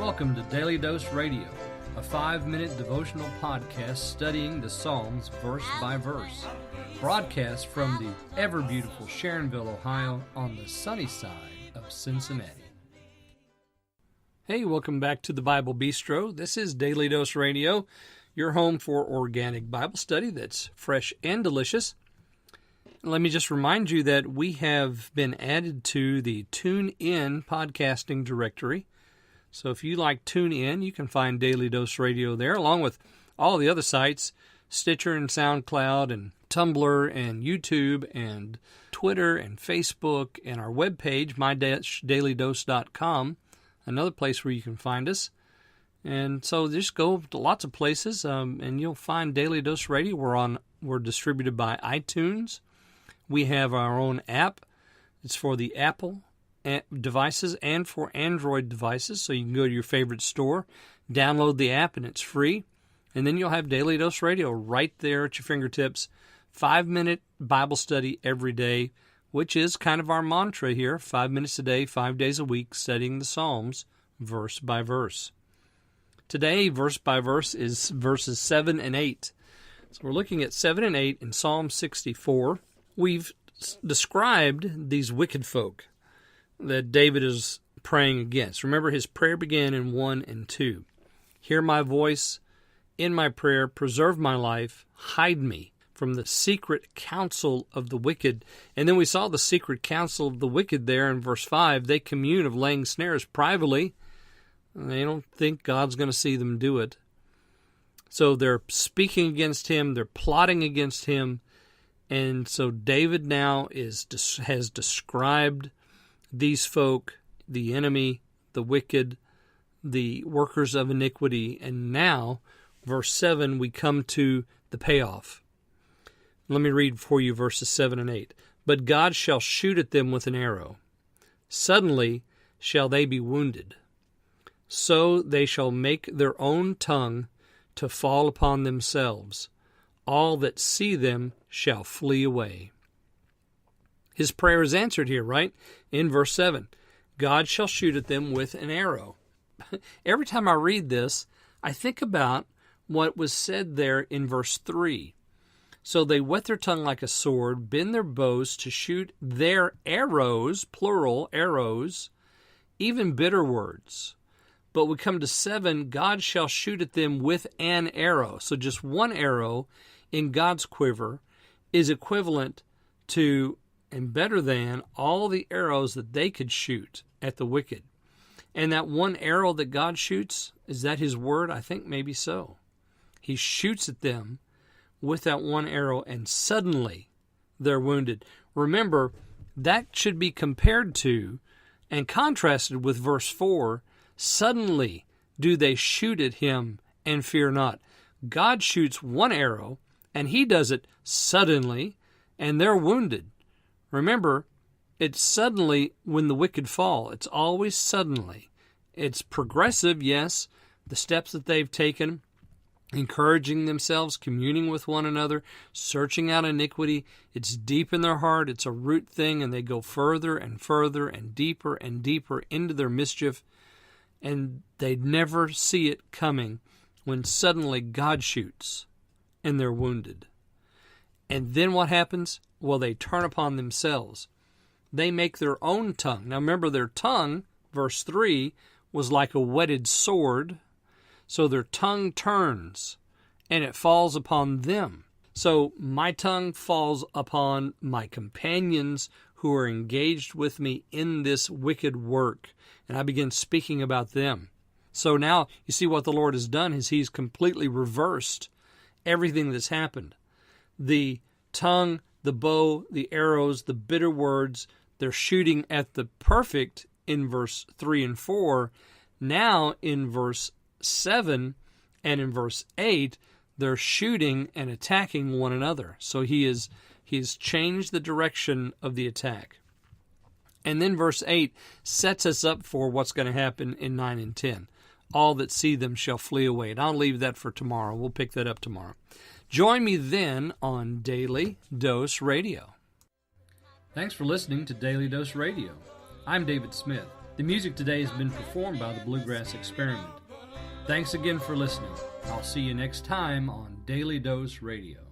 Welcome to Daily Dose Radio, a 5-minute devotional podcast studying the Psalms verse by verse. Broadcast from the ever-beautiful Sharonville, Ohio, on the sunny side of Cincinnati. Hey, welcome back to the Bible Bistro. This is Daily Dose Radio, your home for organic Bible study that's fresh and delicious. Let me just remind you that we have been added to the TuneIn podcasting directory. So if you like TuneIn, you can find Daily Dose Radio there, along with all the other sites, Stitcher and SoundCloud and Tumblr and YouTube and Twitter and Facebook and our webpage, my-dailydose.com, another place where you can find us. And so just go to lots of places, and you'll find Daily Dose Radio. We're distributed by iTunes. We have our own app. It's for the Apple devices and for Android devices, so you can go to your favorite store, download the app, and it's free. And then you'll have Daily Dose Radio right there at your fingertips. 5-minute Bible study every day, which is kind of our mantra here. 5 minutes a day, 5 days a week, studying the Psalms verse by verse. Today, verse by verse, is verses 7 and 8. So we're looking at 7 and 8 in Psalm 64. We've described these wicked folk that David is praying against. Remember, his prayer began in 1 and 2. Hear my voice in my prayer, preserve my life, hide me from the secret counsel of the wicked. And then we saw the secret counsel of the wicked there in verse 5. They commune of laying snares privately. They don't think God's going to see them do it. So they're speaking against him, they're plotting against him. And so David now has described these folk, the enemy, the wicked, the workers of iniquity. And now, verse 7, we come to the payoff. Let me read for you verses 7 and 8. But God shall shoot at them with an arrow. Suddenly shall they be wounded. So they shall make their own tongue to fall upon themselves. All that see them shall flee away. His prayer is answered here, right? In verse 7, God shall shoot at them with an arrow. Every time I read this, I think about what was said there in verse 3. So they whet their tongue like a sword, bend their bows to shoot their arrows, plural, arrows, even bitter words. But we come to 7, God shall shoot at them with an arrow. So just one arrow in God's quiver is equivalent to and better than all the arrows that they could shoot at the wicked. And that one arrow that God shoots, is that his word? I think maybe so. He shoots at them with that one arrow, and suddenly they're wounded. Remember, that should be compared to and contrasted with verse 4. Suddenly do they shoot at him and fear not. God shoots one arrow, and he does it suddenly, and they're wounded. Remember, it's suddenly when the wicked fall. It's always suddenly. It's progressive, yes, the steps that they've taken, encouraging themselves, communing with one another, searching out iniquity. It's deep in their heart. It's a root thing, and they go further and further and deeper into their mischief, and they never see it coming when suddenly God shoots and they're wounded. And then what happens? Well, they turn upon themselves. They make their own tongue. Now remember, their tongue, verse 3, was like a whetted sword. So their tongue turns, and it falls upon them. So my tongue falls upon my companions who are engaged with me in this wicked work, and I begin speaking about them. So now you see what the Lord has done is he's completely reversed everything that's happened. The tongue, the bow, the arrows, the bitter words, they're shooting at the perfect in verse 3 and 4. Now in verse 7 and in verse 8, they're shooting and attacking one another. So he has changed the direction of the attack. And then verse 8 sets us up for what's going to happen in 9 and 10. All that see them shall flee away. And I'll leave that for tomorrow. We'll pick that up tomorrow. Join me then on Daily Dose Radio. Thanks for listening to Daily Dose Radio. I'm David Smith. The music today has been performed by the Bluegrass Experiment. Thanks again for listening. I'll see you next time on Daily Dose Radio.